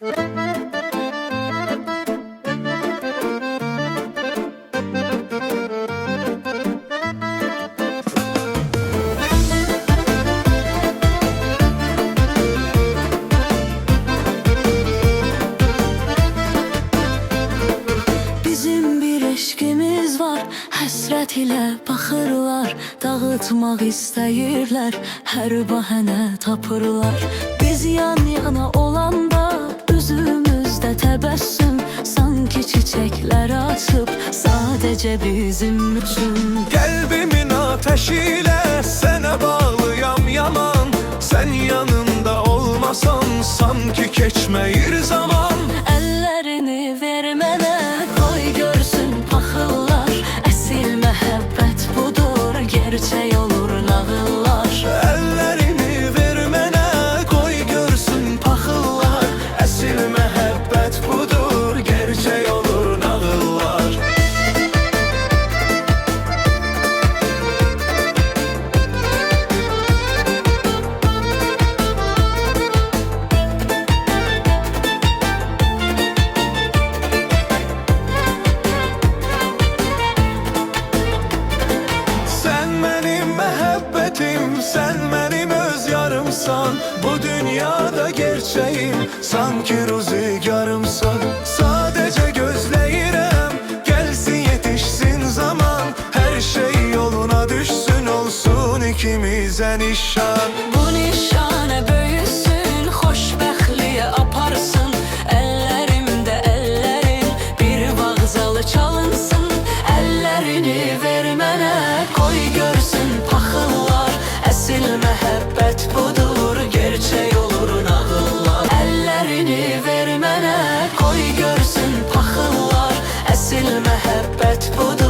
Bizim bir eşkimiz var, həsrət ilə baxırlar, dağıtmaq istəyirlər, hər bəhanə tapırlar. Biz yan yana olanda üzümüzdə təbəssüm, sanki çiçəklər açıb sadəcə bizim üçün. Kalbimin ateşiyle sene bağlıyam yaman. Sen yanımda olmasan sanki geçmeyir zaman. Əllərini ver mənə, qoy görsün paxıllar, əsil məhəbbət budur, gerçək olur nağıllar. Ellerini ver mənə, koy görsün paxıllar. Əsil məhəbbət budur, gerçək olur nağıllar. Sen benim məhəbbətim, sen benim öz yarımsan. Bu dünyada gerçeğim, sanki rüzgarımsan. Sadece gözləyirəm, gelsin yetişsin zaman. Her şey yoluna düşsün, olsun ikimize nişan. Bu nişanə böyüsün, xoşbəxtliyə aparsın. Əllərimdə əllərin, bir vağzalı çalınsın. Əllərini ver mənə, qoy görsün paxıllar, əsil məhəbbət budur, gerçək olur nağıllar. Əllərini ver mənə, qoy görsün paxıllar, əsil məhəbbət budur.